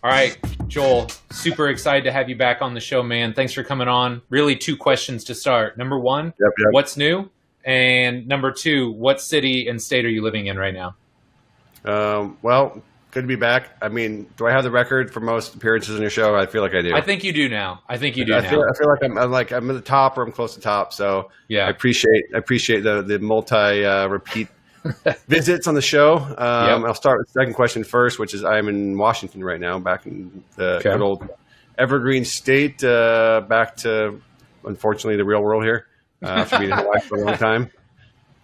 All right, Joel, super excited to have you back on the show, man. Thanks for coming on. Really, 2 questions to start. Number 1, What's new? And number 2, what city and state are you living in right now? Well, good to be back. I mean, do I have the record for most appearances on your show? I feel like I do. I think you do now. I feel like I'm at the top, or I'm close to top. So yeah, I appreciate the multi repeat visits on the show. I'll start with the second question first, which is I'm in Washington right now, back in the good old Evergreen State, back to, unfortunately, the real world here, after being in Hawaii for a long time.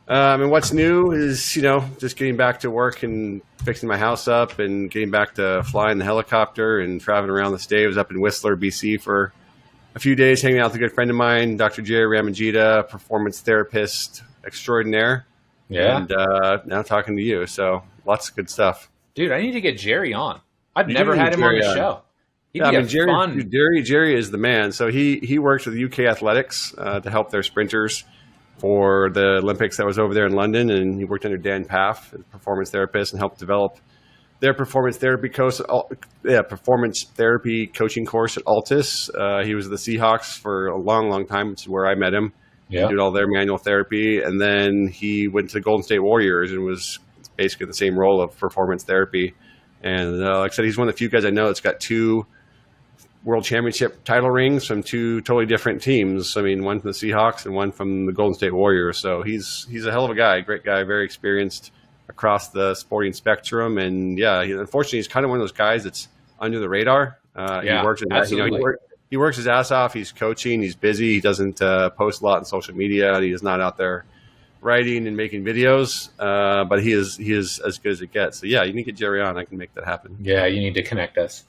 And what's new is, just getting back to work and fixing my house up and getting back to flying the helicopter and traveling around the state. I was up in Whistler, BC for a few days hanging out with a good friend of mine, Dr. Jerry Ramajita, performance therapist extraordinaire. Yeah. And now talking to you. So lots of good stuff. Dude, I need to get Jerry on. I've never had him on the show. Jerry is the man. So he works with UK Athletics to help their sprinters for the Olympics that was over there in London. And he worked under Dan Paff, a performance therapist, and helped develop their performance therapy coaching course at Altus. He was the Seahawks for a long, long time, which is where I met him. Yeah. Did all their manual therapy, and then he went to the Golden State Warriors and was basically the same role of performance therapy. And like I said, he's one of the few guys I know that's got 2 world championship title rings from 2 totally different teams. I mean, one from the Seahawks and one from the Golden State Warriors. So he's a hell of a guy, great guy, very experienced across the sporting spectrum. And yeah, unfortunately, he's kind of one of those guys that's under the radar. He works his ass off. He's coaching. He's busy. He doesn't post a lot on social media. He is not out there writing and making videos. But he is as good as it gets. So yeah, you need to get Jerry on. I can make that happen. Yeah, you need to connect us.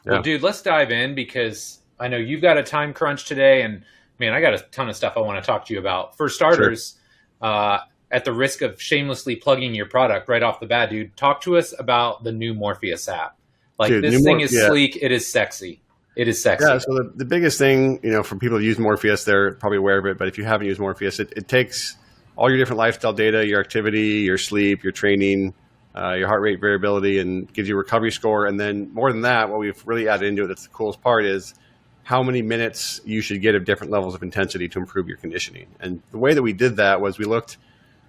Well, dude, let's dive in, because I know you've got a time crunch today, and man, I got a ton of stuff I want to talk to you about. For starters, at the risk of shamelessly plugging your product right off the bat, dude, talk to us about the new Morpheus app. This thing is sleek. It is sexy. It is sexy. Yeah, so the biggest thing, for people who use Morpheus, they're probably aware of it, but if you haven't used Morpheus, it takes all your different lifestyle data, your activity, your sleep, your training, your heart rate variability, and gives you a recovery score. And then more than that, what we've really added into it, that's the coolest part, is how many minutes you should get of different levels of intensity to improve your conditioning. And the way that we did that was we looked,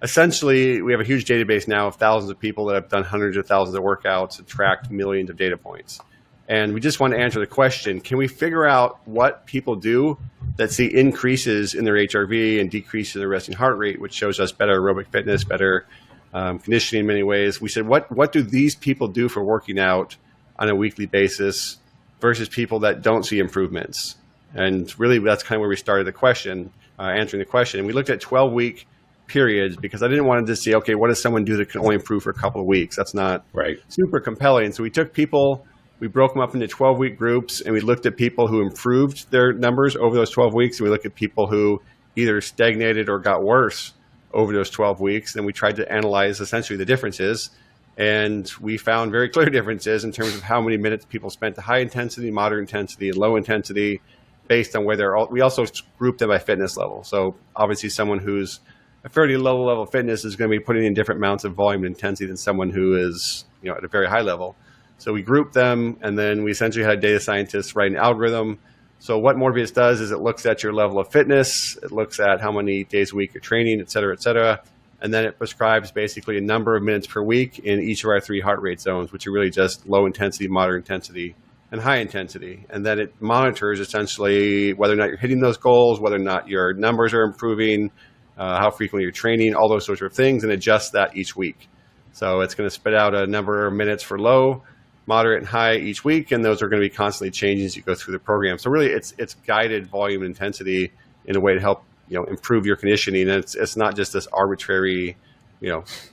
essentially, we have a huge database now of thousands of people that have done hundreds of thousands of workouts and tracked millions of data points. And we just want to answer the question, can we figure out what people do that see increases in their HRV and decreases in their resting heart rate, which shows us better aerobic fitness, better conditioning in many ways. We said, what do these people do for working out on a weekly basis versus people that don't see improvements? And really, that's kind of where we started the question, answering the question. And we looked at 12-week periods, because I didn't want to just say, okay, what does someone do that can only improve for a couple of weeks? That's not super compelling. So we took people, we broke them up into 12-week groups, and we looked at people who improved their numbers over those 12 weeks. And we looked at people who either stagnated or got worse over those 12 weeks. And we tried to analyze essentially the differences. And we found very clear differences in terms of how many minutes people spent at high intensity, moderate intensity, and low intensity, based on where they're all. We also grouped them by fitness level. So obviously someone who's a fairly low level of fitness is going to be putting in different amounts of volume and intensity than someone who is, at a very high level. So we grouped them, and then we essentially had data scientists write an algorithm. So what Morpheus does is it looks at your level of fitness, it looks at how many days a week you're training, et cetera, and then it prescribes basically a number of minutes per week in each of our 3 heart rate zones, which are really just low intensity, moderate intensity, and high intensity. And then it monitors essentially whether or not you're hitting those goals, whether or not your numbers are improving, how frequently you're training, all those sorts of things, and adjusts that each week. So it's going to spit out a number of minutes for low, moderate, and high each week, and those are going to be constantly changing as you go through the program. So really, it's guided volume and intensity in a way to help improve your conditioning. And it's not just this arbitrary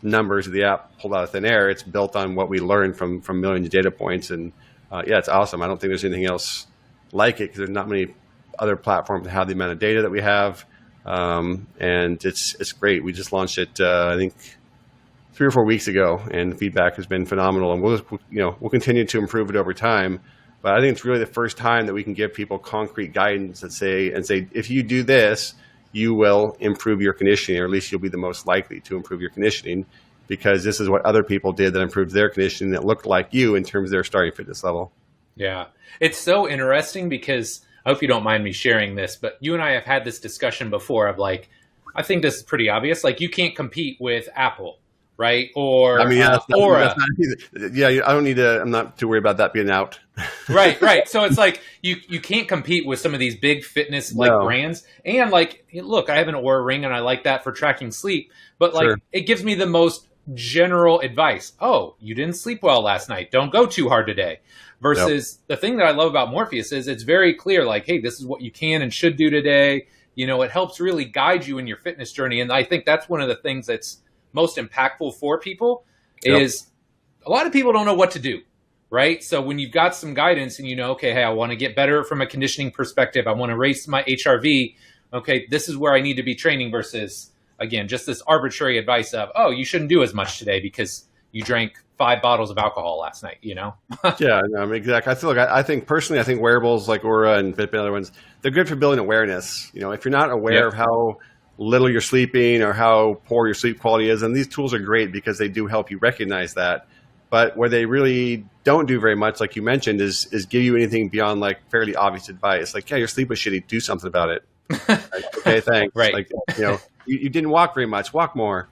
numbers of the app pulled out of thin air. It's built on what we learned from millions of data points. And it's awesome. I don't think there's anything else like it, because there's not many other platforms that have the amount of data that we have. And it's great. We just launched it, I think 3 or 4 weeks ago, and the feedback has been phenomenal. And we'll continue to improve it over time. But I think it's really the first time that we can give people concrete guidance that say, if you do this, you will improve your conditioning, or at least you'll be the most likely to improve your conditioning, because this is what other people did that improved their conditioning that looked like you in terms of their starting fitness level. Yeah. It's so interesting because I hope you don't mind me sharing this, but you and I have had this discussion before of like, I think this is pretty obvious. Like you can't compete with Apple, right? I Or mean, yeah, that's Aura. not, yeah, I don't need to, I'm not too worried about that being out. Right, right. So it's like you can't compete with some of these big fitness like No, brands. And like, look, I have an Aura ring and I like that for tracking sleep, but like sure. it gives me the most general advice. Oh, you didn't sleep well last night. Don't go too hard today. Yep. Versus the thing that I love about Morpheus is it's very clear, like, hey, this is what you can and should do today. You know, it helps really guide you in your fitness journey. And I think that's one of the things that's most impactful for people Yep. is a lot of people don't know what to do, right? So when you've got some guidance and you know, okay, hey, I want to get better from a conditioning perspective. I want to raise my HRV. Okay, this is where I need to be training versus, again, just this arbitrary advice of, oh, you shouldn't do as much today because you drank 5 bottles of alcohol last night, you know? Yeah, no, I mean, exactly. I feel like I think personally, I think wearables like Aura and Fitbit and other ones, they're good for building awareness. You know, if you're not aware Yep. of how little you're sleeping or how poor your sleep quality is, and these tools are great because they do help you recognize that. But where they really don't do very much, like you mentioned, is give you anything beyond like fairly obvious advice. Like, yeah, your sleep was shitty. Do something about it. Like, okay, thanks. Right. Like, you know, you didn't walk very much. Walk more.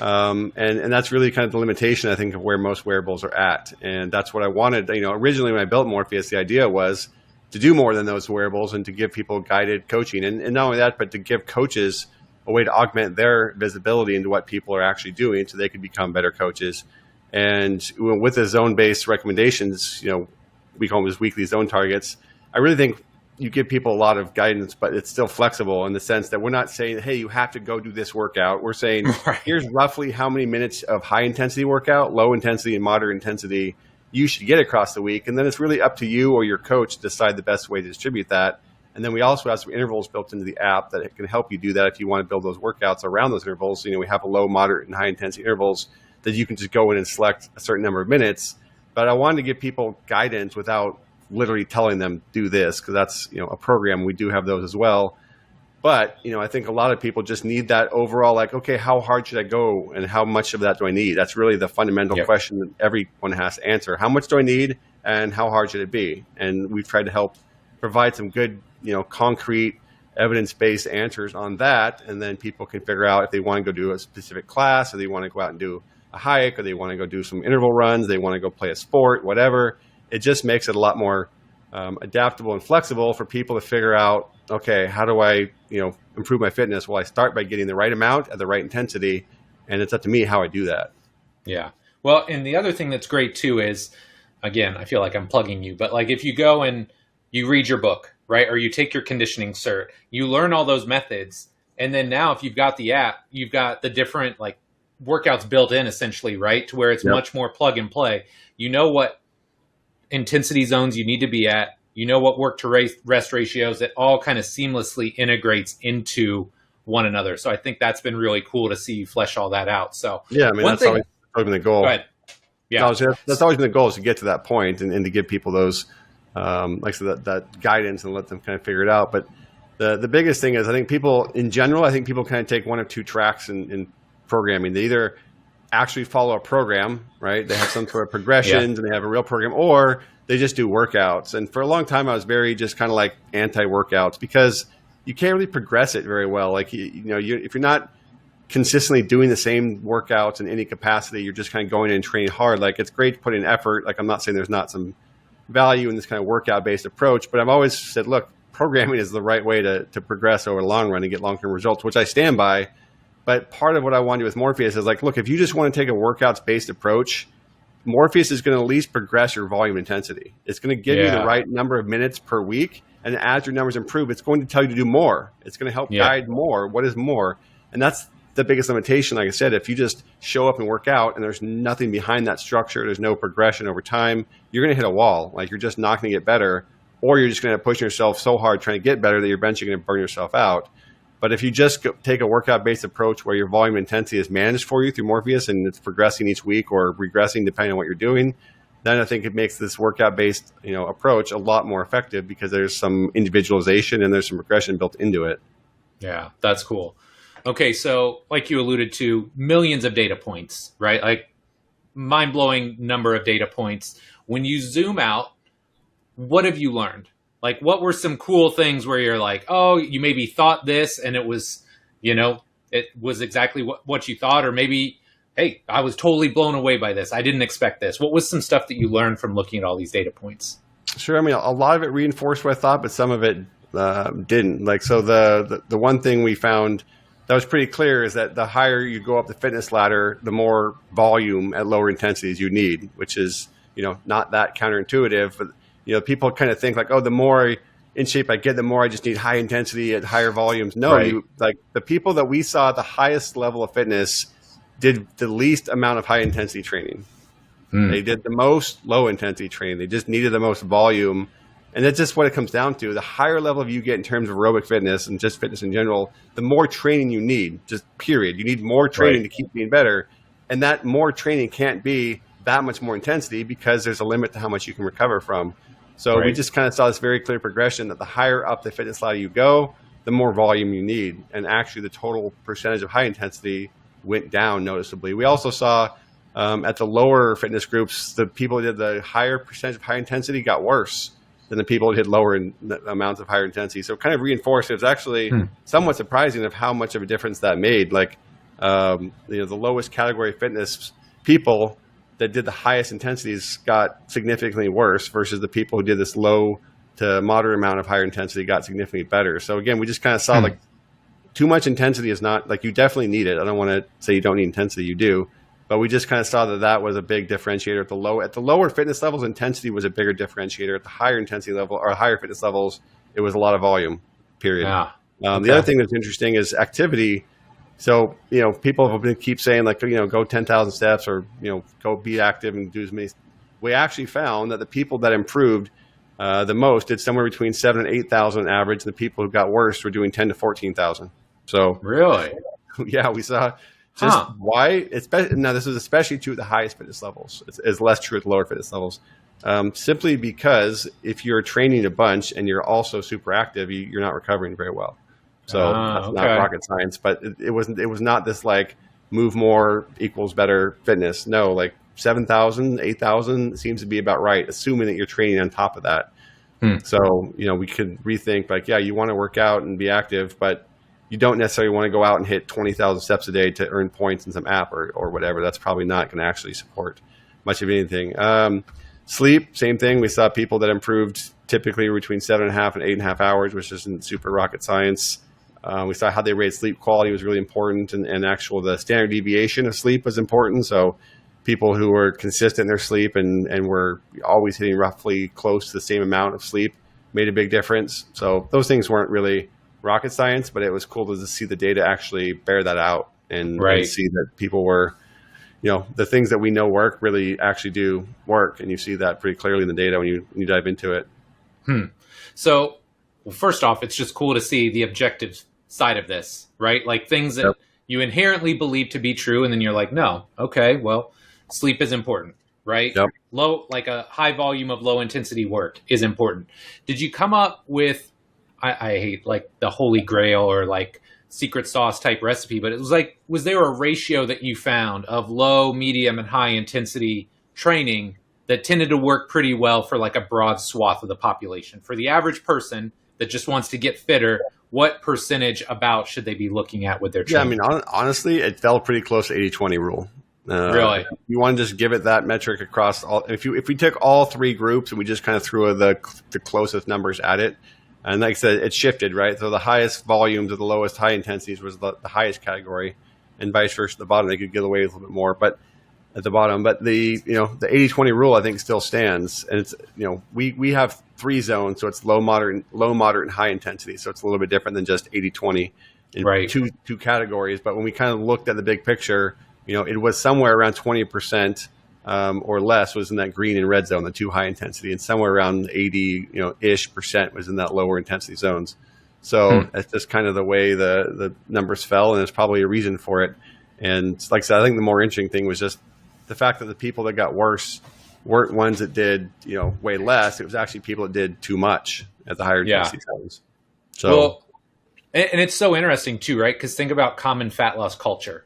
And that's really kind of the limitation, I think, of where most wearables are at. And that's what I wanted. You know, originally when I built Morpheus, the idea was to do more than those wearables and to give people guided coaching. And not only that, but to give coaches a way to augment their visibility into what people are actually doing so they could become better coaches. And with the zone-based recommendations, you know, we call them as weekly zone targets. I really think you give people a lot of guidance, but it's still flexible in the sense that we're not saying, hey, you have to go do this workout. We're saying, Right. here's roughly how many minutes of high intensity workout, low intensity, and moderate intensity you should get across the week. And then it's really up to you or your coach to decide the best way to distribute that. And then we also have some intervals built into the app that can help you do that if you want to build those workouts around those intervals. You know, we have a low, moderate, and high intensity intervals that you can just go in and select a certain number of minutes. But I wanted to give people guidance without literally telling them do this, because that's, you know, a program. We do have those as well. But, you know, I think a lot of people just need that overall, like, okay, how hard should I go and how much of that do I need? That's really the fundamental Yep. question that everyone has to answer. How much do I need and how hard should it be? And we've tried to help provide some good, you know, concrete evidence-based answers on that. And then people can figure out if they want to go do a specific class or they want to go out and do a hike or they want to go do some interval runs, they want to go play a sport, whatever. It just makes it a lot more adaptable and flexible for people to figure out, okay, how do I, you know, improve my fitness? Well, I start by getting the right amount at the right intensity, and it's up to me how I do that. Yeah. Well, and the other thing that's great too is, again, I feel like I'm plugging you, but like if you go and you read your book, right, or you take your conditioning cert, you learn all those methods, and then now if you've got the app, you've got the different like workouts built in essentially, right, to where it's Yep. much more plug and play. You know what intensity zones you need to be at. You know what work to rest ratios. It all kind of seamlessly integrates into one another. So I think that's been really cool to see you flesh all that out. So Yeah, I mean, one that's thing, always been the goal. go ahead. Yeah. No, that's always been the goal, is to get to that point and to give people those, like I said, that guidance and let them kind of figure it out. But the biggest thing is, I think people in general, I think people kind of take one of two tracks in programming. They either actually follow a program, right? They have some sort of progressions and they have a real program, or they just do workouts. And for a long time, I was very just kind of like anti-workouts because you can't really progress it very well. Like, you know, if you're not consistently doing the same workouts in any capacity, you're just kind of going in and training hard. Like, it's great to put in effort. Like, I'm not saying there's not some value in this kind of workout-based approach, but I've always said, look, programming is the right way to progress over the long run and get long-term results, which I stand by. But part of what I want to do with Morpheus is like, look, if you just want to take a workouts-based approach, Morpheus is going to at least progress your volume intensity. It's going to give you the right number of minutes per week. And as your numbers improve, it's going to tell you to do more. It's going to help guide more. What is more? And that's the biggest limitation. Like I said, if you just show up and work out and there's nothing behind that structure, there's no progression over time, you're going to hit a wall. Like, you're just not going to get better, or you're just going to push yourself so hard trying to get better that you're eventually going to burn yourself out. But if you just take a workout-based approach where your volume intensity is managed for you through Morpheus and it's progressing each week or regressing depending on what you're doing, then I think it makes this workout-based, you know, approach a lot more effective because there's some individualization and there's some progression built into it. Yeah, that's cool. Okay, so like you alluded to, millions of data points, right? Like mind-blowing number of data points. When you zoom out, what have you learned? Like, what were some cool things where you're like, oh, you maybe thought this and it was, it was exactly what you thought, or maybe, hey, I was totally blown away by this. I didn't expect this. What was some stuff that you learned from looking at all these data points? Sure. I mean, a lot of it reinforced what I thought, but some of it didn't. Like, so the one thing we found that was pretty clear is that the higher you go up the fitness ladder, the more volume at lower intensities you need, which is, not that counterintuitive, but, people kind of think like, oh, the more in shape I get, the more I just need high intensity at higher volumes. No, right. Like the people that we saw at the highest level of fitness did the least amount of high intensity training. They did the most low intensity training. They just needed the most volume. And that's just what it comes down to. The higher level you get in terms of aerobic fitness and just fitness in general, the more training you need, just period. You need more training to keep being better. And that more training can't be that much more intensity because there's a limit to how much you can recover from. So we just kind of saw this very clear progression that the higher up the fitness ladder you go, the more volume you need. And actually the total percentage of high intensity went down noticeably. We also saw at the lower fitness groups, the people who did the higher percentage of high intensity got worse than the people who did lower amounts of higher intensity. So it kind of reinforced, it was actually somewhat surprising of how much of a difference that made. Like, the lowest category fitness people that did the highest intensities got significantly worse versus the people who did this low to moderate amount of higher intensity got significantly better. So again, we just kind of saw like too much intensity is not, like, you definitely need it. I don't want to say you don't need intensity, you do. But we just kind of saw that was a big differentiator at the lower fitness levels. Intensity was a bigger differentiator. At the higher intensity level or higher fitness levels, it was a lot of volume. Period. Yeah. The other thing that's interesting is activity. So people have been keep saying like go 10,000 steps or go be active and do as many. We actually found that the people that improved the most did somewhere between 7,000 and 8,000 average. And the people who got worse were doing 10,000 to 14,000. So really, yeah, we saw. Just why? Now, this is especially true at the highest fitness levels. It's less true at the lower fitness levels. Simply because if you're training a bunch and you're also super active, you're not recovering very well. So that's not rocket science. But it was not this like move more equals better fitness. No, like 7,000, 8,000 seems to be about right, assuming that you're training on top of that. So we could rethink like, yeah, you want to work out and be active, but you don't necessarily want to go out and hit 20,000 steps a day to earn points in some app or whatever. That's probably not going to actually support much of anything. Sleep, same thing. We saw people that improved typically between 7.5 and 8.5 hours, which isn't super rocket science. We saw how they rated sleep quality was really important, and the standard deviation of sleep was important. So people who were consistent in their sleep and were always hitting roughly close to the same amount of sleep made a big difference. So those things weren't really rocket science, but it was cool to see the data actually bear that out and see that people were, the things that we know work really actually do work. And you see that pretty clearly in the data when you dive into it. So first off, it's just cool to see the objective side of this, right? Like things that you inherently believe to be true. And then you're like, no, okay, well, sleep is important, right? Yep. Like a high volume of low intensity work is important. Did you come up with, I hate like the holy grail or like secret sauce type recipe, but it was like, was there a ratio that you found of low, medium, and high intensity training that tended to work pretty well for like a broad swath of the population? For the average person that just wants to get fitter, what percentage about should they be looking at with their training? Yeah, I mean, honestly, it fell pretty close to 80-20 rule. Really? You want to just give it that metric across all. If we took all three groups and we just kind of threw the closest numbers at it, and like I said, it shifted, right? So the highest volumes of the lowest high intensities was the highest category, and vice versa. At the bottom, they could get away with a little bit more, but at the bottom. But the 80-20 rule, I think, still stands, and it's we have three zones, so it's low, moderate, and high intensity. So it's a little bit different than just 80-20 in two categories. But when we kind of looked at the big picture, it was somewhere around 20%. Or less was in that green and red zone, the two high intensity, and somewhere around 80%, was in that lower intensity zones. So that's just kind of the way the numbers fell, and there's probably a reason for it. And like I said, I think the more interesting thing was just the fact that the people that got worse weren't ones that did way less. It was actually people that did too much at the higher intensity zones. So, and it's so interesting too, right? Because think about common fat loss culture.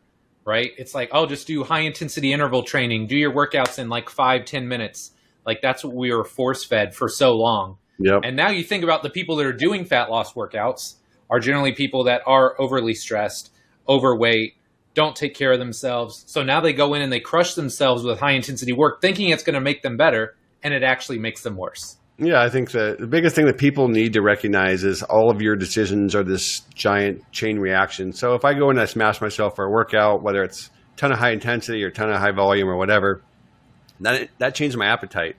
Right? It's like, oh, just do high intensity interval training, do your workouts in like 5-10 minutes. Like that's what we were force fed for so long. Yep. And now you think about the people that are doing fat loss workouts are generally people that are overly stressed, overweight, don't take care of themselves. So now they go in and they crush themselves with high intensity work, thinking it's going to make them better, and it actually makes them worse. Yeah, I think the biggest thing that people need to recognize is all of your decisions are this giant chain reaction. So if I go and I smash myself for a workout, whether it's a ton of high intensity or a ton of high volume or whatever, that changes my appetite.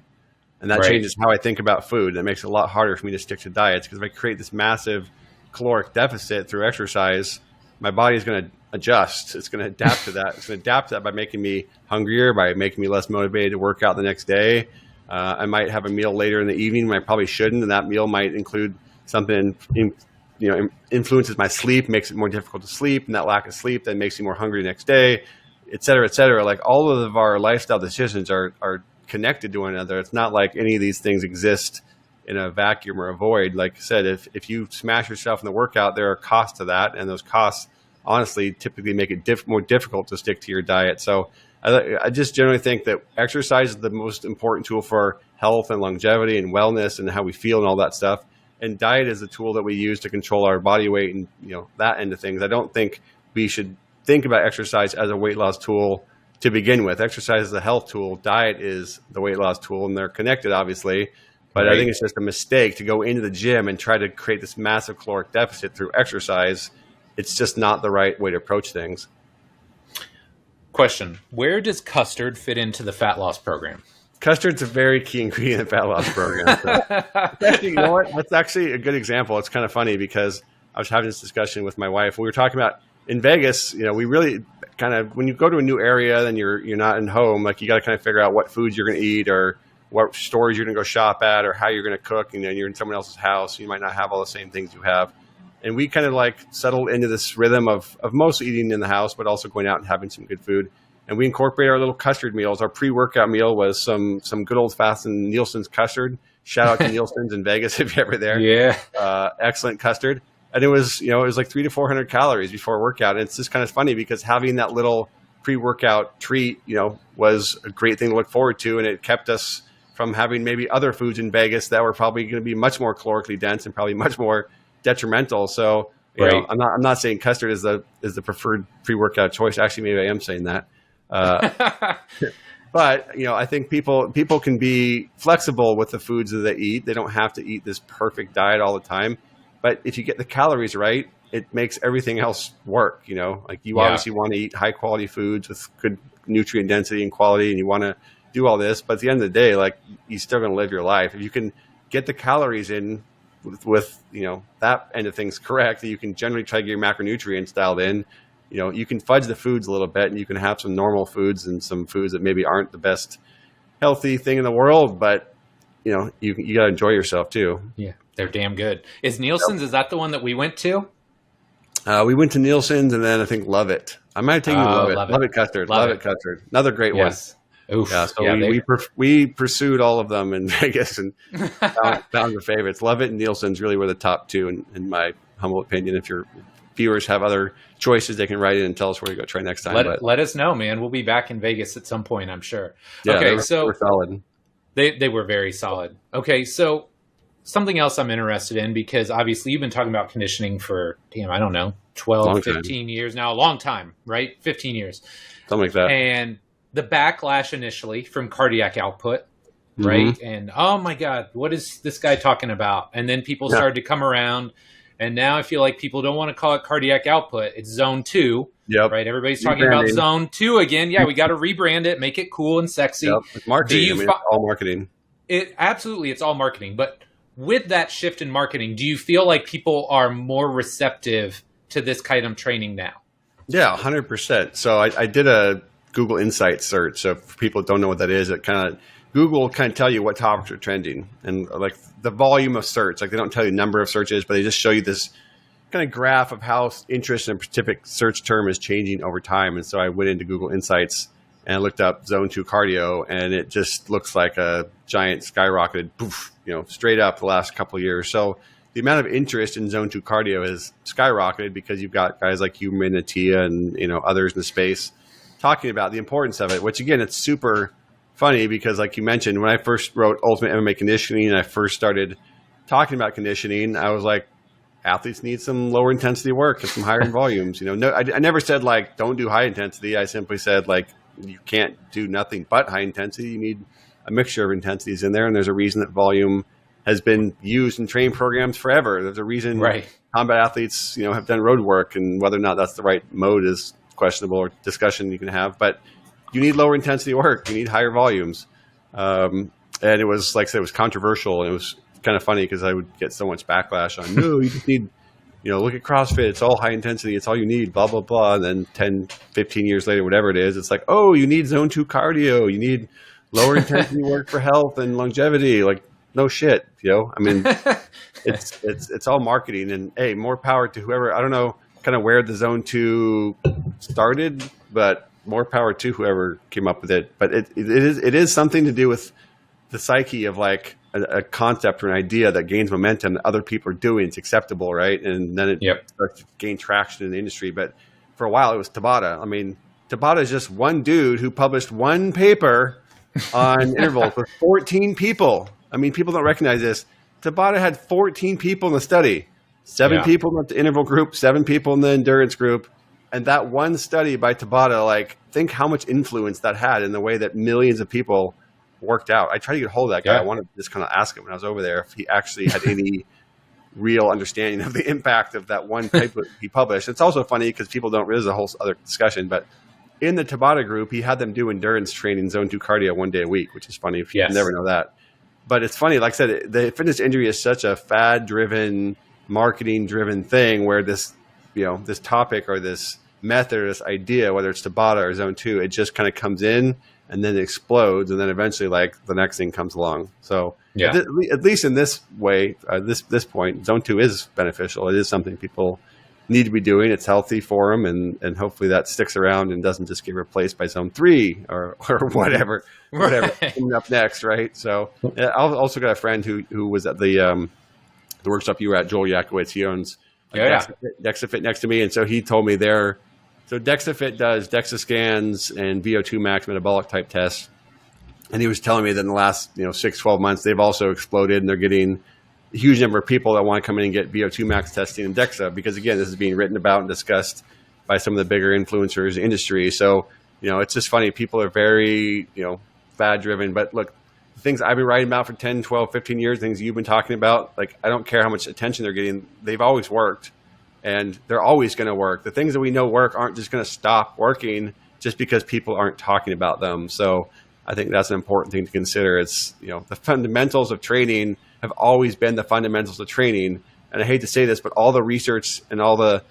And that changes how I think about food. That makes it a lot harder for me to stick to diets, because if I create this massive caloric deficit through exercise, my body is going to adjust. It's going to adapt to that. It's going to adapt to that by making me hungrier, by making me less motivated to work out the next day. I might have a meal later in the evening when I probably shouldn't, and that meal might include something influences my sleep, makes it more difficult to sleep, and that lack of sleep then makes me more hungry the next day, et cetera, et cetera. Like all of our lifestyle decisions are connected to one another. It's not like any of these things exist in a vacuum or a void. Like I said, if you smash yourself in the workout, there are costs to that, and those costs honestly typically make it more difficult to stick to your diet. So I just generally think that exercise is the most important tool for health and longevity and wellness and how we feel and all that stuff. And diet is the tool that we use to control our body weight and that end of things. I don't think we should think about exercise as a weight loss tool to begin with. Exercise is a health tool. Diet is the weight loss tool, and they're connected, obviously. But I think it's just a mistake to go into the gym and try to create this massive caloric deficit through exercise. It's just not the right way to approach things. Question: where does custard fit into the fat loss program? Custard's a very key ingredient in the fat loss program. So. Actually, you know what? That's actually a good example. It's kind of funny because I was having this discussion with my wife. We were talking about in Vegas, we really kind of, when you go to a new area, then you're not in home, like you got to kind of figure out what foods you're going to eat or what stores you're going to go shop at or how you're going to cook. You're in someone else's house. You might not have all the same things you have. And we kind of like settled into this rhythm of mostly eating in the house, but also going out and having some good food. And we incorporate our little custard meals. Our pre-workout meal was some good old-fashioned Nielsen's custard. Shout out to Nielsen's in Vegas if you're ever there. Yeah. Excellent custard. And it was like 300 to 400 calories before a workout. And it's just kind of funny because having that little pre-workout treat, was a great thing to look forward to. And it kept us from having maybe other foods in Vegas that were probably going to be much more calorically dense and probably much more detrimental. So, I'm not saying custard is the preferred pre-workout choice. Actually, maybe I am saying that. But I think people can be flexible with the foods that they eat. They don't have to eat this perfect diet all the time. But if you get the calories right, it makes everything else work. Like you obviously want to eat high quality foods with good nutrient density and quality, and you want to do all this. But at the end of the day, like you're still going to live your life. If you can get the calories in with that end of things correct, that you can generally try to get your macronutrients dialed in. You can fudge the foods a little bit, and you can have some normal foods and some foods that maybe aren't the best healthy thing in the world, but you got to enjoy yourself too. Yeah, they're damn good. Is Nielsen's, is that the one that we went to? We went to Nielsen's, and then I think Love It. I might take you to Love It custard. Love It custard. Another great one. Oof. Yeah, so we pursued all of them in Vegas and found the favorites. Love It and Nielsen's really were the top two in my humble opinion. If your viewers have other choices, they can write in and tell us where to go try next time. Let us know, man. We'll be back in Vegas at some point, I'm sure. Yeah, okay, they were solid. They were very solid. Okay, so something else I'm interested in, because obviously you've been talking about conditioning for, 12, 15 years now. A long time, right? 15 years. Something like that. And the backlash initially from cardiac output, right? Mm-hmm. And, oh my God, what is this guy talking about? And then people started to come around. And now I feel like people don't want to call it cardiac output. It's zone 2, right? Everybody's talking about zone 2 again. Yeah, we got to rebrand it, make it cool and sexy. Yep. It's marketing. It's all marketing. Absolutely, it's all marketing. But with that shift in marketing, do you feel like people are more receptive to this kind of training now? Yeah, 100%. So I did a Google Insights search. So for people that don't know what that is, Google will kind of tell you what topics are trending and like the volume of search. Like they don't tell you number of searches, but they just show you this kind of graph of how interest in a specific search term is changing over time. And so I went into Google Insights and I looked up zone 2 cardio, and it just looks like a giant skyrocketed, poof, straight up the last couple of years. So the amount of interest in zone 2 cardio has skyrocketed because you've got guys like you, Minatia, and others in the space talking about the importance of it, which again, it's super funny because, like you mentioned, when I first wrote Ultimate MMA Conditioning and I first started talking about conditioning, I was like, athletes need some lower intensity work and some higher volumes. No, I never said like don't do high intensity. I simply said like you can't do nothing but high intensity. You need a mixture of intensities in there, and there's a reason that volume has been used in training programs forever. There's a reason combat athletes, have done road work, and whether or not that's the right mode is questionable or discussion you can have. But you need lower intensity work. You need higher volumes. And it was, like I said, it was controversial, and it was kind of funny because I would get so much backlash on, no, you just need, look at CrossFit. It's all high intensity. It's all you need, blah, blah, blah. And then 10, 15 years later, whatever it is, it's like, oh, you need zone 2 cardio. You need lower intensity work for health and longevity. Like, no shit, I mean, it's all marketing, and hey, more power to whoever. I don't know kind of where the zone 2 started, but more power to whoever came up with it. But it is something to do with the psyche of like a concept or an idea that gains momentum that other people are doing. It's acceptable, right? And then it starts to gain traction in the industry. But for a while, it was Tabata. I mean, Tabata is just one dude who published one paper on intervals with 14 people. I mean, people don't recognize this. Tabata had 14 people in the study, 7 people in the interval group, 7 people in the endurance group. And that one study by Tabata, like, think how much influence that had in the way that millions of people worked out. I tried to get a hold of that guy. I wanted to just kind of ask him when I was over there if he actually had any real understanding of the impact of that one paper he published. It's also funny because people don't realize a whole other discussion, but in the Tabata group, he had them do endurance training, zone 2 cardio 1 day a week, which is funny if you never know that. But it's funny, like I said, the fitness injury is such a fad-driven, marketing-driven thing where this, this topic or this method or this idea, whether it's Tabata or zone 2, it just kind of comes in and then it explodes, and then eventually, like, the next thing comes along. So at least in this way, this point, zone 2 is beneficial. It is something people need to be doing. It's healthy for them, and hopefully that sticks around and doesn't just get replaced by zone 3 or whatever coming up next, right? So I also got a friend who was at the workshop you were at, Joel Yakowitz. He owns DexaFit next to me, and so he told me so DexaFit does DEXA scans and VO2 max metabolic type tests, and he was telling me that in the last 6-12 months they've also exploded, and they're getting a huge number of people that want to come in and get VO2 max testing in DEXA, because again, this is being written about and discussed by some of the bigger influencers in the industry. So, it's just funny. People are very, fad driven, but look, the things I've been writing about for 10, 12, 15 years, things you've been talking about, like, I don't care how much attention they're getting. They've always worked, and they're always going to work. The things that we know work aren't just going to stop working just because people aren't talking about them. So I think that's an important thing to consider. It's, the fundamentals of training have always been the fundamentals of training. And I hate to say this, but all the research and all the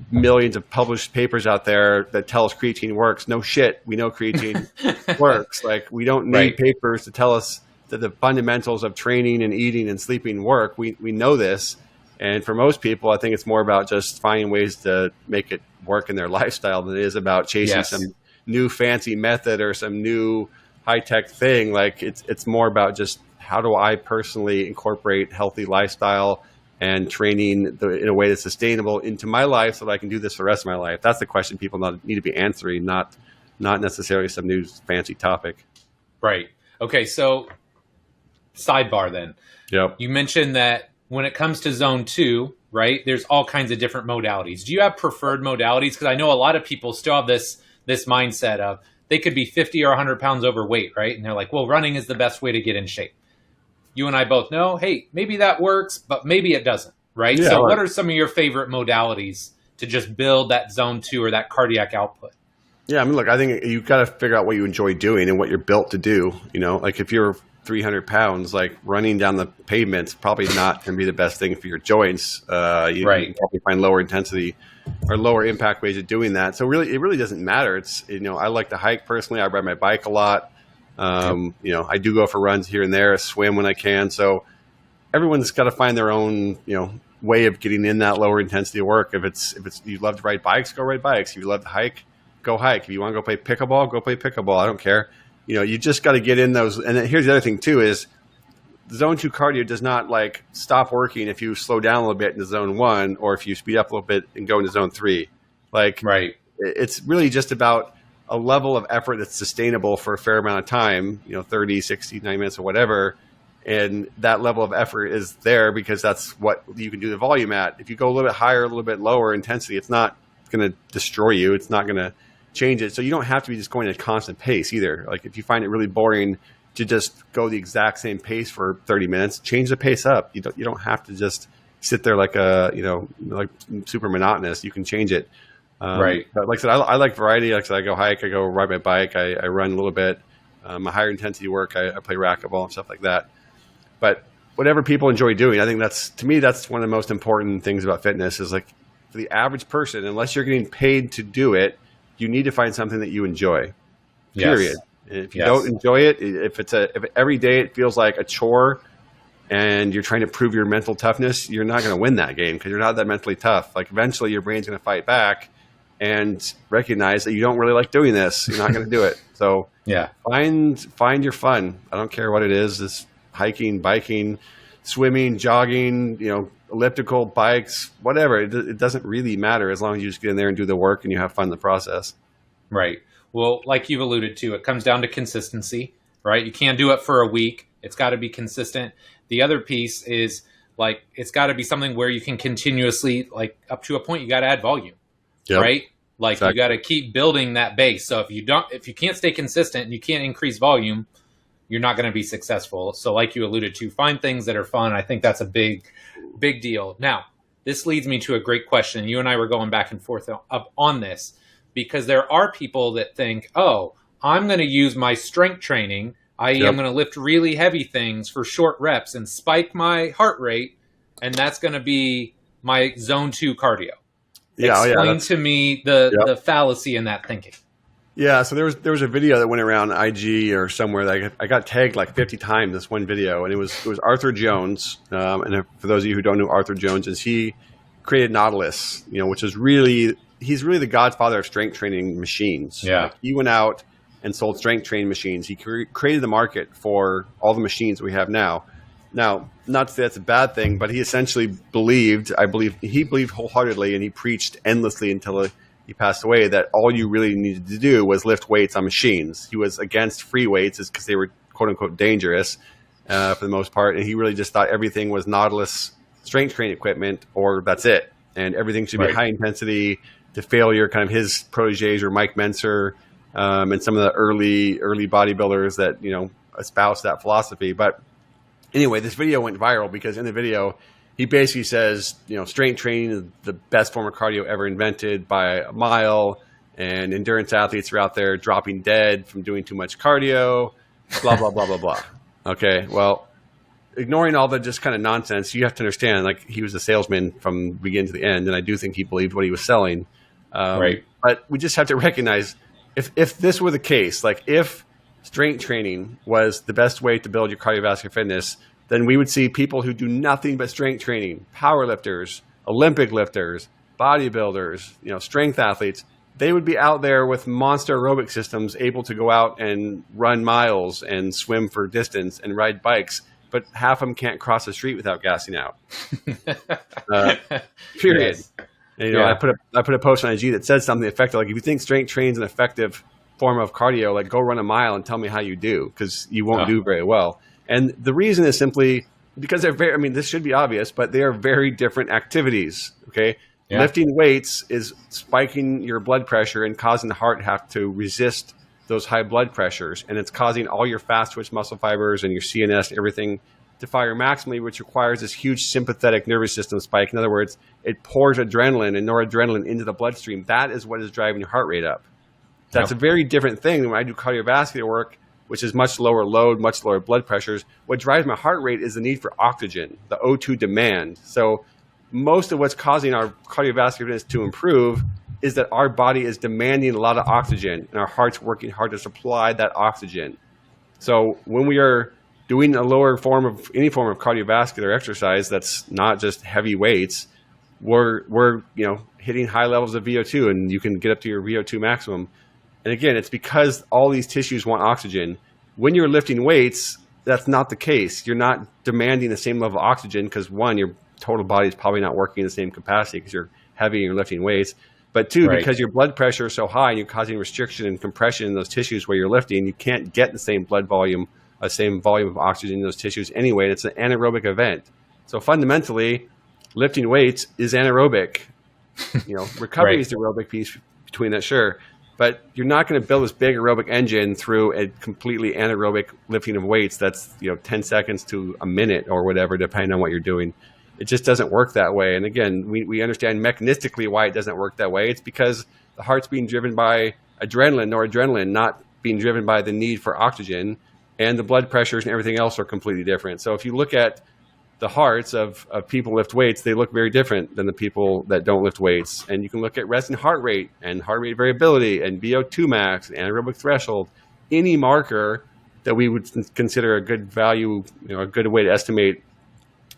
millions of published papers out there that tell us creatine works, no shit, we know creatine works. Like, we don't need papers to tell us that the fundamentals of training and eating and sleeping work. We know this. And for most people, I think it's more about just finding ways to make it work in their lifestyle than it is about chasing some new fancy method or some new high-tech thing. Like, it's more about just, how do I personally incorporate healthy lifestyle and training in a way that's sustainable into my life so that I can do this for the rest of my life? That's the question people need to be answering, not necessarily some new fancy topic. Right. Okay, so sidebar then. Yep. You mentioned that when it comes to zone 2, right, there's all kinds of different modalities. Do you have preferred modalities? Because I know a lot of people still have this mindset of they could be 50 or 100 pounds overweight, right? And they're like, well, running is the best way to get in shape. You and I both know, hey, maybe that works, but maybe it doesn't, right? Yeah, so what are some of your favorite modalities to just build that zone 2 or that cardiac output? Yeah, I mean, look, I think you've got to figure out what you enjoy doing and what you're built to do. Like if you're 300 pounds, like running down the pavement's probably not going to be the best thing for your joints. You can probably find lower intensity or lower impact ways of doing that. So really, it really doesn't matter. It's, I like to hike personally. I ride my bike a lot. I do go for runs here and there, swim when I can. So everyone's got to find their own, way of getting in that lower intensity work. If it's you love to ride bikes, go ride bikes. If you love to hike, go hike. If you want to go play pickleball, go play pickleball. I don't care. You just got to get in those. And then here's the other thing too is zone 2 cardio does not like stop working if you slow down a little bit into zone 1 or if you speed up a little bit and go into zone 3. Like, it's really just about, a level of effort that's sustainable for a fair amount of time, 30, 60, 90 minutes or whatever. And that level of effort is there because that's what you can do the volume at. If you go a little bit higher, a little bit lower intensity, it's not going to destroy you. It's not going to change it. So you don't have to be just going at a constant pace either. Like if you find it really boring to just go the exact same pace for 30 minutes, change the pace up. You don't have to just sit there like like super monotonous. You can change it. Right. But like I said, I like variety. Like I said, I go hike, I go ride my bike, I run a little bit. My higher intensity work, I play racquetball and stuff like that. But whatever people enjoy doing, I think to me, that's one of the most important things about fitness is like for the average person, unless you're getting paid to do it, you need to find something that you enjoy, period. Yes. And if you don't enjoy it, if every day it feels like a chore and you're trying to prove your mental toughness, you're not going to win that game because you're not that mentally tough. Like eventually your brain's going to fight back and recognize that you don't really like doing this. You're not going to do it. So find your fun. I don't care what it is. This hiking, biking, swimming, jogging, elliptical, bikes, whatever. It doesn't really matter as long as you just get in there and do the work and you have fun in the process. Right. Well, like you've alluded to, it comes down to consistency, right? You can't do it for a week. It's got to be consistent. The other piece is like, it's got to be something where you can continuously, like up to a point, you got to add volume. Yep. Right? Like exactly. You got to keep building that base. So if you can't stay consistent and you can't increase volume, you're not going to be successful. So like you alluded to, find things that are fun. I think that's a big deal. Now, this leads me to a great question. You and I were going back and forth up on this because there are people that think, oh, I'm going to use my strength training, i.e. I'm going to lift really heavy things for short reps and spike my heart rate, and that's going to be my zone 2 cardio. Explain to me the fallacy in that thinking. Yeah, so there was a video that went around IG or somewhere that I got tagged like 50 times, this one video, and it was Arthur Jones. And for those of you who don't know Arthur Jones, he created Nautilus, which is he's really the godfather of strength training machines. Yeah, like he went out and sold strength training machines. He created the market for all the machines we have now. Now, not to say that's a bad thing, but he essentially believed wholeheartedly, and he preached endlessly until he passed away, that all you really needed to do was lift weights on machines. He was against free weights because they were quote unquote dangerous for the most part. And he really just thought everything was Nautilus strength training equipment or that's it. And everything should be high intensity to failure. Kind of his proteges or Mike Menser and some of the early bodybuilders that, espoused that philosophy. But anyway, this video went viral because in the video, he basically says, strength training is the best form of cardio ever invented by a mile, and endurance athletes are out there dropping dead from doing too much cardio, blah, blah, blah, blah, blah. Okay, well, ignoring all the just kind of nonsense, you have to understand, like, he was a salesman from beginning to the end, and I do think he believed what he was selling. Right. But we just have to recognize, if this were the case, like if strength training was the best way to build your cardiovascular fitness, then we would see people who do nothing but strength training, power lifters, Olympic lifters, bodybuilders, strength athletes. They would be out there with monster aerobic systems, able to go out and run miles and swim for distance and ride bikes, but half of them can't cross the street without gassing out. Period. Yes. And, I put a post on IG that said something effective, like if you think strength training is an effective form of cardio, like go run a mile and tell me how you do, because you won't do very well. And the reason is simply because this should be obvious, but they are very different activities. Okay. Yeah. Lifting weights is spiking your blood pressure and causing the heart to have to resist those high blood pressures. And it's causing all your fast twitch muscle fibers and your CNS, everything to fire maximally, which requires this huge sympathetic nervous system spike. In other words, it pours adrenaline and noradrenaline into the bloodstream. That is what is driving your heart rate up. That's a very different thing than when I do cardiovascular work, which is much lower load, much lower blood pressures. What drives my heart rate is the need for oxygen, the O2 demand. So most of what's causing our cardiovascular fitness to improve is that our body is demanding a lot of oxygen and our heart's working hard to supply that oxygen. So when we are doing a lower form of any form of cardiovascular exercise that's not just heavy weights, we're hitting high levels of VO2, and you can get up to your VO2 maximum. And again, it's because all these tissues want oxygen. When you're lifting weights, that's not the case. You're not demanding the same level of oxygen because, one, your total body is probably not working in the same capacity because you're heavy and you're lifting weights. But two, Right. because your blood pressure is so high and you're causing restriction and compression in those tissues where you're lifting, you can't get the same blood volume, same volume of oxygen in those tissues anyway. And it's an anaerobic event. So fundamentally, lifting weights is anaerobic. Recovery Right. is the aerobic piece between that, sure. But you're not going to build this big aerobic engine through a completely anaerobic lifting of weights that's 10 seconds to a minute or whatever, depending on what you're doing. It just doesn't work that way. And again, we understand mechanistically why it doesn't work that way. It's because the heart's being driven by noradrenaline, not being driven by the need for oxygen. And the blood pressures and everything else are completely different. So if you look at the hearts of people who lift weights, they look very different than the people that don't lift weights. And you can look at resting heart rate and heart rate variability and VO2 max and anaerobic threshold, any marker that we would consider a good value, a good way to estimate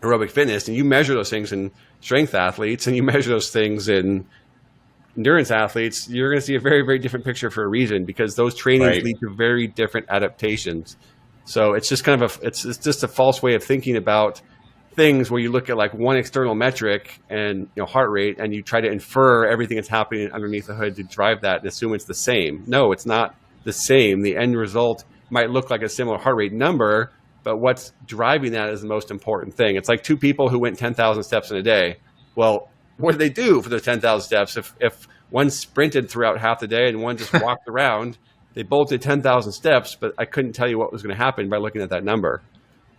aerobic fitness. And you measure those things in strength athletes and you measure those things in endurance athletes, you're going to see a very, very different picture for a reason, because those trainings lead to very different adaptations. So it's just it's just a false way of thinking about things where you look at like one external metric and heart rate, and you try to infer everything that's happening underneath the hood to drive that and assume it's the same. No, it's not the same. The end result might look like a similar heart rate number, but what's driving that is the most important thing. It's like two people who went 10,000 steps in a day. Well, what did they do for those 10,000 steps? If one sprinted throughout half the day and one just walked around, they both did 10,000 steps, but I couldn't tell you what was going to happen by looking at that number.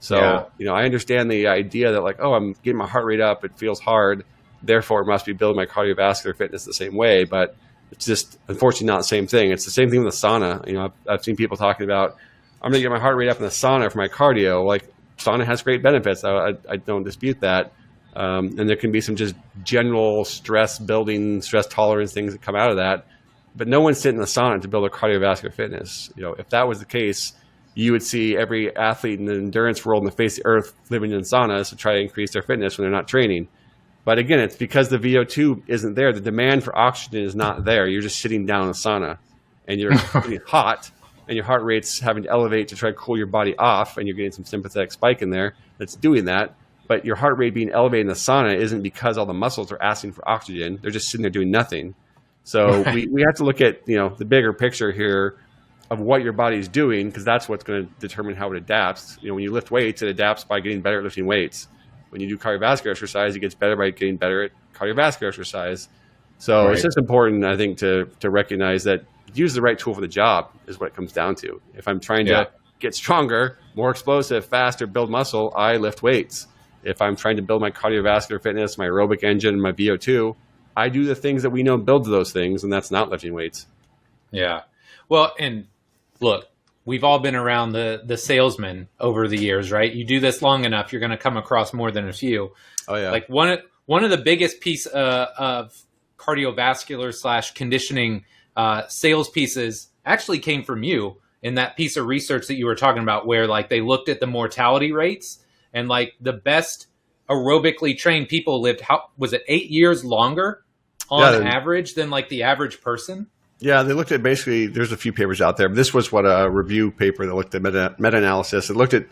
So, I understand the idea that like, oh, I'm getting my heart rate up. It feels hard. Therefore, it must be building my cardiovascular fitness the same way. But it's just, unfortunately, not the same thing. It's the same thing with the sauna. I've seen people talking about, I'm going to get my heart rate up in the sauna for my cardio. Like, sauna has great benefits. I don't dispute that. And there can be some just general stress building, stress tolerance things that come out of that. But no one's sitting in the sauna to build a cardiovascular fitness. If that was the case, you would see every athlete in the endurance world in the face of the earth living in saunas to try to increase their fitness when they're not training. But again, it's because the VO2 isn't there. The demand for oxygen is not there. You're just sitting down in a sauna and you're getting hot and your heart rate's having to elevate to try to cool your body off, and you're getting some sympathetic spike in there that's doing that. But your heart rate being elevated in the sauna isn't because all the muscles are asking for oxygen. They're just sitting there doing nothing. So we have to look at the bigger picture here of what your body is doing, because that's what's going to determine how it adapts. When you lift weights, it adapts by getting better at lifting weights. When you do cardiovascular exercise, it gets better by getting better at cardiovascular exercise. So it's just important, I think, to recognize that use the right tool for the job is what it comes down to. If I'm trying to get stronger, more explosive, faster, build muscle, I lift weights. If I'm trying to build my cardiovascular fitness, my aerobic engine, my VO2, I do the things that we know build those things, and that's not lifting weights. Yeah. Well, and look, we've all been around the salesman over the years, right? You do this long enough, you're going to come across more than a few. Oh yeah. Like one of the biggest piece of cardiovascular / conditioning sales pieces actually came from you in that piece of research that you were talking about, where like they looked at the mortality rates, and like the best aerobically trained people lived, 8 years longer on average than like the average person? Yeah, they looked at basically, there's a few papers out there, but this was a review paper that looked at meta-analysis. It looked at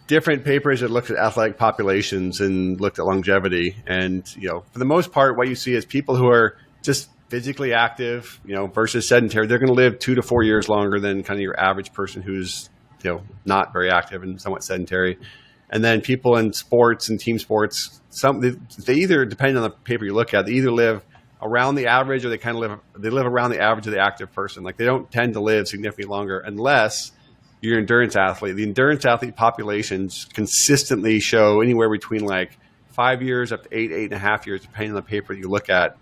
different papers that looked at athletic populations and looked at longevity. And, for the most part, what you see is people who are just physically active, versus sedentary, they're going to live 2 to 4 years longer than kind of your average person who's, not very active and somewhat sedentary. And then people in sports and team sports, they either, depending on the paper you look at, they either live around the average, or they live around the average of the active person. Like, they don't tend to live significantly longer unless you're an endurance athlete. The endurance athlete populations consistently show anywhere between like 5 years up to 8.5 years, depending on the paper you look at.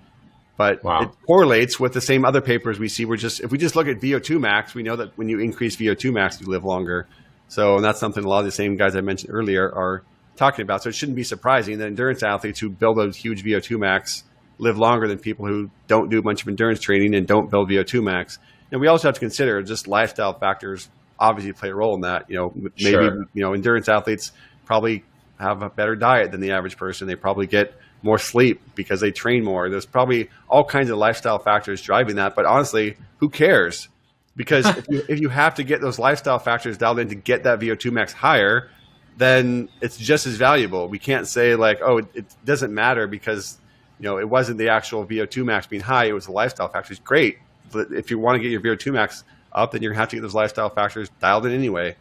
But it correlates with the same other papers we see. If we just look at VO2 max, we know that when you increase VO2 max, you live longer. So, and that's something a lot of the same guys I mentioned earlier are talking about. So it shouldn't be surprising that endurance athletes who build a huge VO2 max live longer than people who don't do a bunch of endurance training and don't build VO2 max. And we also have to consider just lifestyle factors obviously play a role in that. Endurance athletes probably have a better diet than the average person. They probably get more sleep because they train more. There's probably all kinds of lifestyle factors driving that. But honestly, who cares? Because if you have to get those lifestyle factors dialed in to get that VO2 max higher, then it's just as valuable. We can't say like, oh, it doesn't matter because it wasn't the actual VO2 max being high, it was the lifestyle factors. Great. But if you want to get your VO2 max up, then you're going to have to get those lifestyle factors dialed in anyway.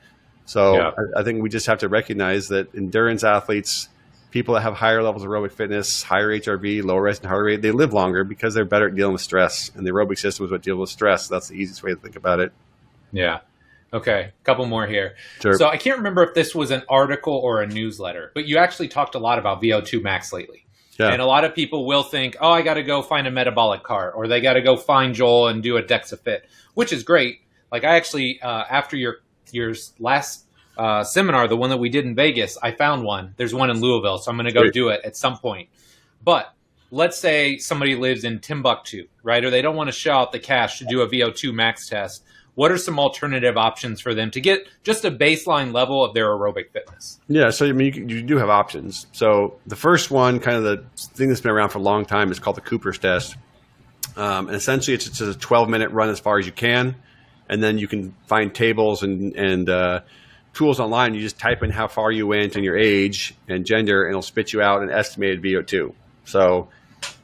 So I think we just have to recognize that endurance athletes, people that have higher levels of aerobic fitness, higher HRV, lower resting heart rate, they live longer because they're better at dealing with stress. And the aerobic system is what deals with stress. That's the easiest way to think about it. Yeah. Okay. A couple more here. Sure. So I can't remember if this was an article or a newsletter, but you actually talked a lot about VO2 max lately. Yeah. And a lot of people will think, oh, I got to go find a metabolic cart, or they got to go find Joel and do a DEXA Fit, which is great. Like I actually, after your last seminar, the one that we did in Vegas, I found one. There's one in Louisville, so I'm going to go do it at some point. But let's say somebody lives in Timbuktu, right? Or they don't want to shell out the cash to do a VO2 max test. What are some alternative options for them to get just a baseline level of their aerobic fitness? Yeah, so I mean, you do have options. So the first one, kind of the thing that's been around for a long time, is called the Cooper's test. And essentially, it's just a 12-minute run as far as you can. And then you can find tables and tools online. You just type in how far you went and your age and gender, and it'll spit you out an estimated VO2. So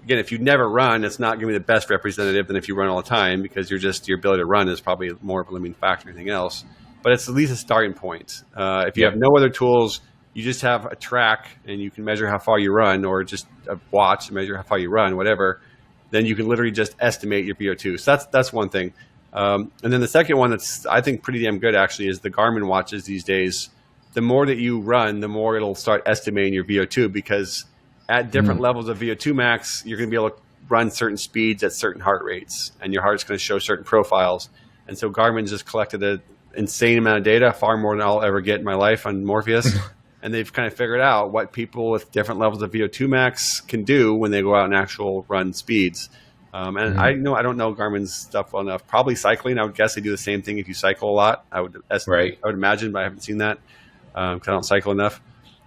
again, if you never run, it's not going to be the best representative than if you run all the time, because your ability to run is probably more of a limiting factor than anything else. But it's at least a starting point. If you have no other tools, you just have a track and you can measure how far you run, or just a watch to measure how far you run, whatever. Then you can literally just estimate your VO2. So that's one thing. And then the second one that's, I think, pretty damn good actually is the Garmin watches these days. The more that you run, the more it'll start estimating your VO2, because at different levels of VO2 max, you're going to be able to run certain speeds at certain heart rates, and your heart's going to show certain profiles. And so Garmin's just collected an insane amount of data, far more than I'll ever get in my life on Morpheus. And they've kind of figured out what people with different levels of VO2 max can do when they go out in actual run speeds. And I don't know Garmin's stuff well enough. Probably cycling. I would guess they do the same thing if you cycle a lot. I would imagine, but I haven't seen that because I don't cycle enough.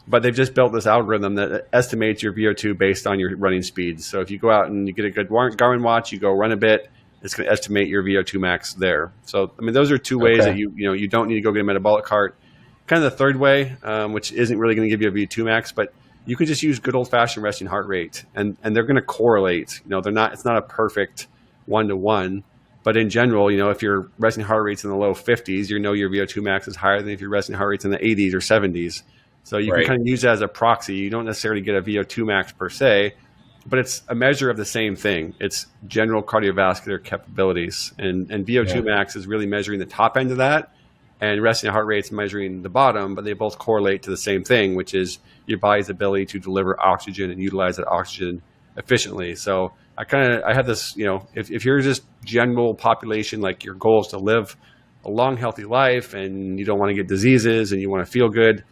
But they've just built this algorithm that estimates your VO2 based on your running speeds. So if you go out and you get a good Garmin watch, you go run a bit, it's going to estimate your VO2 max there. So, I mean, those are two ways that you don't need to go get a metabolic cart. Kind of the third way, which isn't really going to give you a VO2 max, but you could just use good old-fashioned resting heart rate, and they're going to correlate. It's not a perfect one-to-one, but in general, if your resting heart rate's in the low 50s, your VO2 max is higher than if your resting heart rate's in the 80s or 70s. So you can kind of use that as a proxy. You don't necessarily get a VO2 max per se, but it's a measure of the same thing. It's general cardiovascular capabilities, and VO2 max is really measuring the top end of that, and resting heart rate's measuring the bottom, but they both correlate to the same thing, which is your body's ability to deliver oxygen and utilize that oxygen efficiently. So I have this, if you're just general population, like your goal is to live a long, healthy life, and you don't want to get diseases and you want to feel good,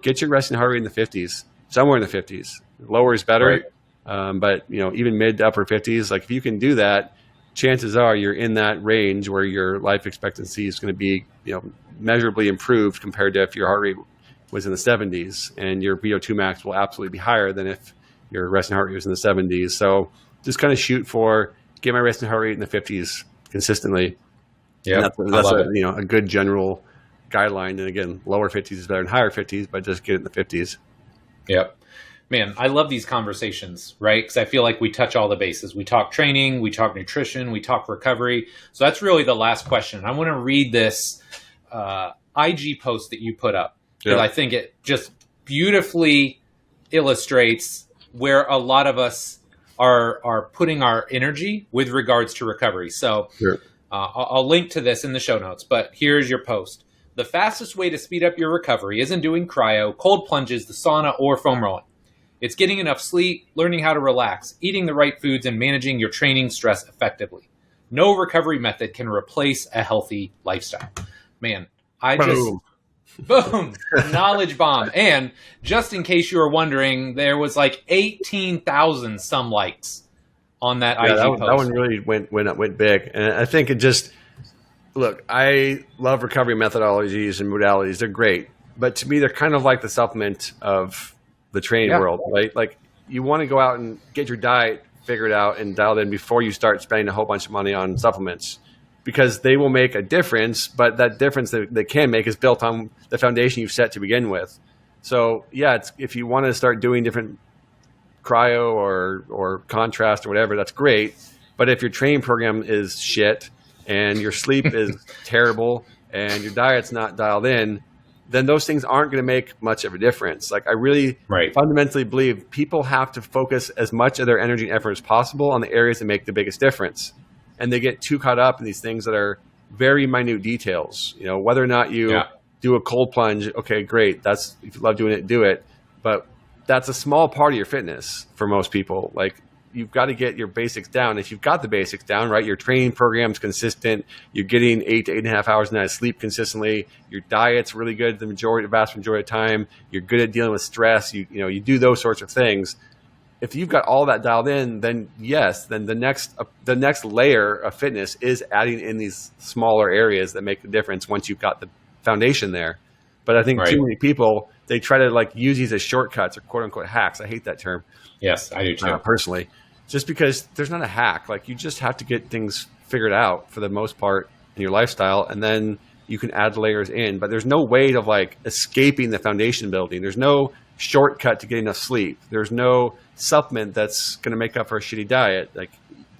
get your resting heart rate in the 50s, somewhere in the 50s. Lower is better, but even mid to upper 50s, like if you can do that, chances are you're in that range where your life expectancy is going to be, measurably improved compared to if your heart rate was in the 70s, and your VO2 max will absolutely be higher than if your resting heart rate was in the 70s. So just kind of shoot for get my resting heart rate in the 50s consistently. Yeah, that's a good general guideline. And again, lower 50s is better than higher 50s, but just get it in the 50s. Yep. Man, I love these conversations, right? Because I feel like we touch all the bases. We talk training, we talk nutrition, we talk recovery. So that's really the last question. I want to read this IG post that you put up, because I think it just beautifully illustrates where a lot of us are putting our energy with regards to recovery. So I'll link to this in the show notes, but here's your post. The fastest way to speed up your recovery isn't doing cryo, cold plunges, the sauna, or foam rolling. It's getting enough sleep, learning how to relax, eating the right foods, and managing your training stress effectively. No recovery method can replace a healthy lifestyle. Man, boom, knowledge bomb. And just in case you were wondering, there was like 18,000 some likes on that IG post. That one really went big. And I think it just, look, I love recovery methodologies and modalities. They're great. But to me, they're kind of like the supplement of the training world, right? Like you want to go out and get your diet figured out and dialed in before you start spending a whole bunch of money on supplements, because they will make a difference, but that difference that they can make is built on the foundation you've set to begin with. So if you want to start doing different cryo or contrast or whatever, that's great. But if your training program is shit and your sleep is terrible and your diet's not dialed in, then those things aren't going to make much of a difference. Like I really fundamentally believe people have to focus as much of their energy and effort as possible on the areas that make the biggest difference. And they get too caught up in these things that are very minute details. You know, whether or not you do a cold plunge, okay, great. That's, if you love doing it, do it. But that's a small part of your fitness for most people. Like you've got to get your basics down. If you've got the basics down, right, your training program's consistent, you're getting 8 to 8.5 hours a night of sleep consistently, your diet's really good the vast majority of the time, you're good at dealing with stress, you do those sorts of things. If you've got all that dialed in, then yes, then the next layer of fitness is adding in these smaller areas that make the difference once you've got the foundation there. But I think too many people, they try to like use these as shortcuts or quote unquote hacks. I hate that term. Yes, I do too. Personally, just because there's not a hack. Like you just have to get things figured out for the most part in your lifestyle, and then you can add layers in. But there's no way of like escaping the foundation building. There's no shortcut to getting enough sleep. There's no supplement that's going to make up for a shitty diet. Like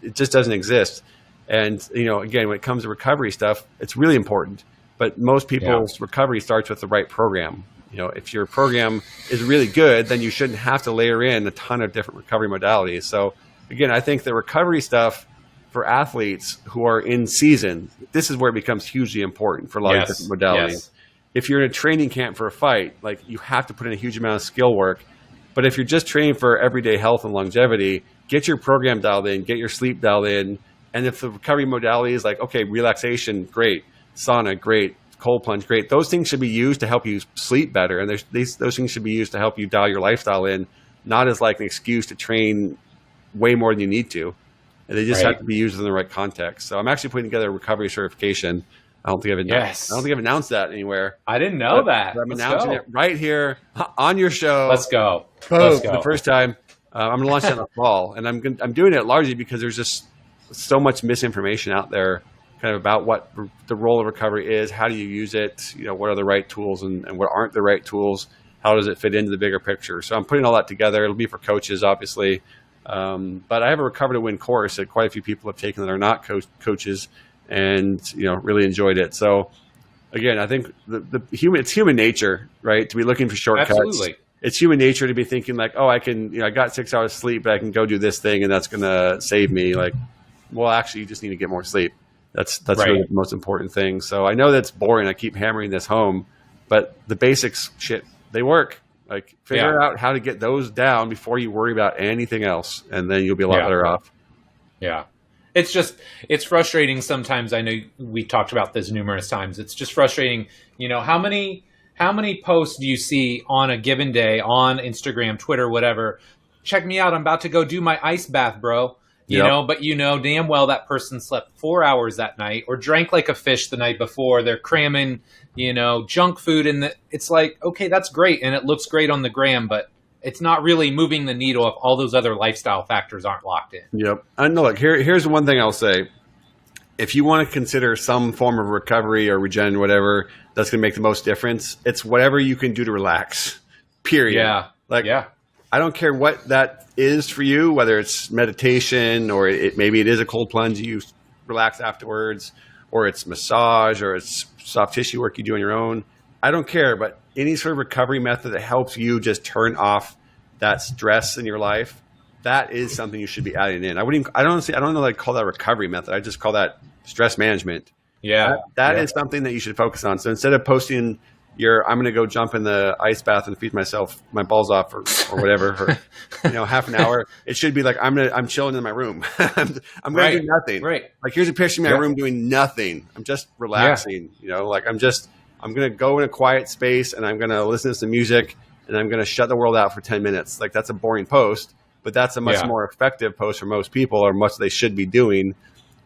it just doesn't exist. And again, when it comes to recovery stuff, it's really important. But most people's recovery starts with the right program. If your program is really good, then you shouldn't have to layer in a ton of different recovery modalities. So again, I think the recovery stuff for athletes who are in season, this is where it becomes hugely important for a lot of different modalities. Yes. If you're in a training camp for a fight, like you have to put in a huge amount of skill work. But if you're just training for everyday health and longevity, get your program dialed in, get your sleep dialed in. And if the recovery modality is like, okay, relaxation, great. Sauna, great. Cold plunge, great. Those things should be used to help you sleep better. And those things should be used to help you dial your lifestyle in, not as like an excuse to train way more than you need to. And they just have to be used in the right context. So I'm actually putting together a recovery certification. I don't think I've announced that anywhere. I didn't know that. I'm announcing it right here on your show. Let's go. Boom, for the first time. I'm going to launch that in the fall. And I'm doing it largely because there's just so much misinformation out there kind of about what the role of recovery is, how do you use it, what are the right tools and what aren't the right tools, how does it fit into the bigger picture. So I'm putting all that together. It'll be for coaches, obviously. But I have a Recover to Win course that quite a few people have taken that are not coaches and, really enjoyed it. So again, I think it's human nature, right, to be looking for shortcuts. Absolutely. It's human nature to be thinking like, oh, I can, I got 6 hours sleep, but I can go do this thing and that's going to save me. Like, well, actually, you just need to get more sleep. That's really the most important thing. So I know that's boring. I keep hammering this home, but the basics, shit, they work. Like figure out how to get those down before you worry about anything else, and then you'll be a lot better off. Yeah. It's frustrating sometimes. I know we talked about this numerous times. It's just frustrating. How many posts do you see on a given day on Instagram, Twitter, whatever? Check me out. I'm about to go do my ice bath, bro. But damn well that person slept 4 hours that night or drank like a fish the night before. They're cramming, junk food it's like, okay, that's great. And it looks great on the gram, but it's not really moving the needle if all those other lifestyle factors aren't locked in. Yep. And look, here's one thing I'll say. If you want to consider some form of recovery or regen, whatever, that's going to make the most difference, it's whatever you can do to relax, period. Yeah. I don't care what that is for you, whether it's meditation or maybe it is a cold plunge you relax afterwards, or it's massage or it's soft tissue work you do on your own. I don't care, but any sort of recovery method that helps you just turn off that stress in your life, that is something you should be adding in. I don't know that I call that a recovery method. I just call that stress management. Yeah. That is something that you should focus on. So instead of posting I'm going to go jump in the ice bath and feed myself my balls off or whatever for half an hour, it should be like I'm chilling in my room. I'm going to do nothing. Right. Like here's a picture of my room doing nothing. I'm just relaxing. I'm going to go in a quiet space and I'm going to listen to some music and I'm going to shut the world out for 10 minutes. Like that's a boring post, but that's a much more effective post for most people, or much they should be doing,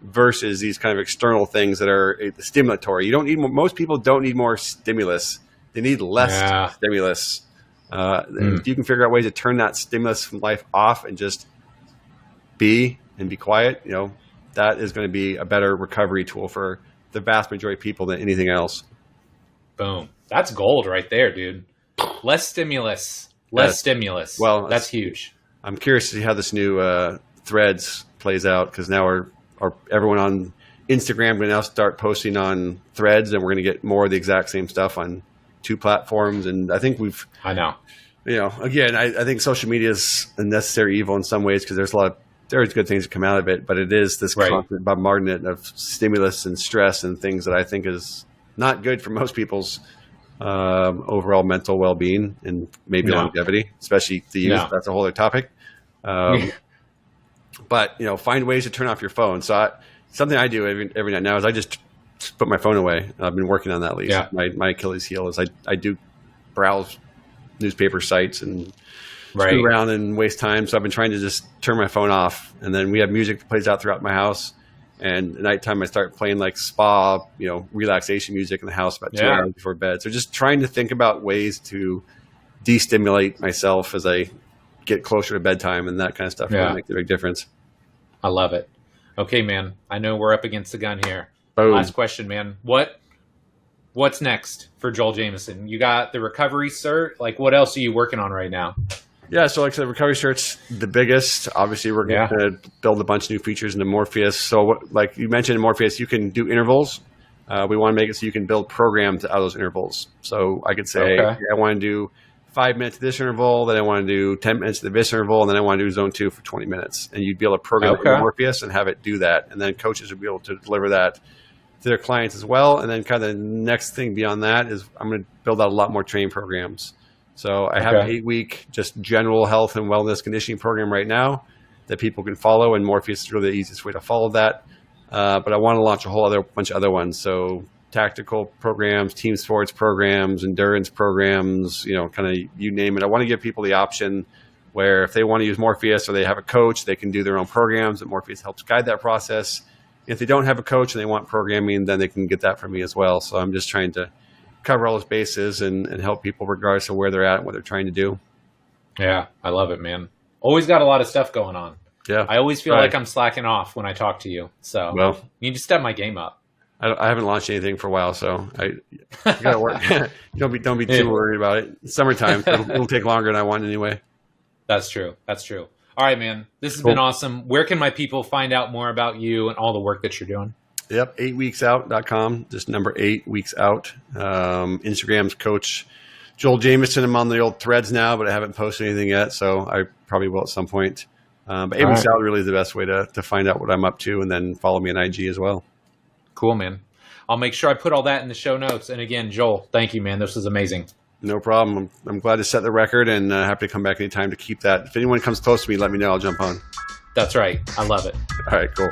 versus these kind of external things that are stimulatory. Most people don't need more stimulus. They need less stimulus. If you can figure out ways to turn that stimulus from life off and just be quiet, that is going to be a better recovery tool for the vast majority of people than anything else. Boom. That's gold right there, dude. Less stimulus. Well, that's huge. I'm curious to see how this new Threads plays out, because now everyone on Instagram will now start posting on Threads, and we're going to get more of the exact same stuff on 2 platforms. And I think I know. Again, I think social media is a necessary evil in some ways, because there's good things that come out of it, but it is this constant bombardment of stimulus and stress and things that I think is not good for most people's overall mental well-being and maybe longevity, especially the youth. That's a whole other topic. But find ways to turn off your phone. So something I do every night now is I just put my phone away. I've been working on that lately. Yeah. My Achilles heel is I do browse newspaper sites and screw around and waste time. So I've been trying to just turn my phone off. And then we have music that plays out throughout my house. And at nighttime I start playing like spa, relaxation music in the house about 2 hours before bed. So just trying to think about ways to de-stimulate myself as I get closer to bedtime, and that kind of stuff really makes a big difference. I love it. Okay, man. I know we're up against the gun here. Boom. Last question, man. What's next for Joel Jamieson? You got the recovery cert. Like, what else are you working on right now? Yeah, so like I said, recovery cert's the biggest. Obviously, we're going to build a bunch of new features into Morpheus. So like you mentioned in Morpheus, you can do intervals. We want to make it so you can build programs out of those intervals. So I could say, I want to do 5 minutes of this interval, then I want to do 10 minutes of this interval, and then I want to do zone 2 for 20 minutes. And you'd be able to program it in Morpheus and have it do that. And then coaches would be able to deliver that to their clients as well. And then kind of the next thing beyond that is I'm going to build out a lot more training programs. So I have an 8-week just general health and wellness conditioning program right now that people can follow, and Morpheus is really the easiest way to follow that. But I want to launch a whole bunch of other ones. So tactical programs, team sports programs, endurance programs, kind of you name it. I want to give people the option where if they want to use Morpheus or they have a coach, they can do their own programs, and Morpheus helps guide that process. If they don't have a coach and they want programming, then they can get that from me as well. So I'm just trying to cover all those bases and help people regardless of where they're at and what they're trying to do. Yeah, I love it, man. Always got a lot of stuff going on. Yeah, I always feel like I'm slacking off when I talk to you. So you need to step my game up. I haven't launched anything for a while, so I gotta work. don't be too worried about it. It's summertime, so it'll take longer than I want anyway. That's true. All right, man. This has been awesome. Where can my people find out more about you and all the work that you're doing? Yep, 8weeksout.com, just number 8 weeks out. Instagram's Coach Joel Jamieson. I'm on the old Threads now, but I haven't posted anything yet, so I probably will at some point. But 8 weeks out really is the best way to find out what I'm up to, and then follow me on IG as well. Cool, man. I'll make sure I put all that in the show notes. And again, Joel, thank you, man. This was amazing. No problem. I'm glad to set the record, and happy to come back anytime to keep that. If anyone comes close to me, let me know. I'll jump on. That's right. I love it. All right, cool.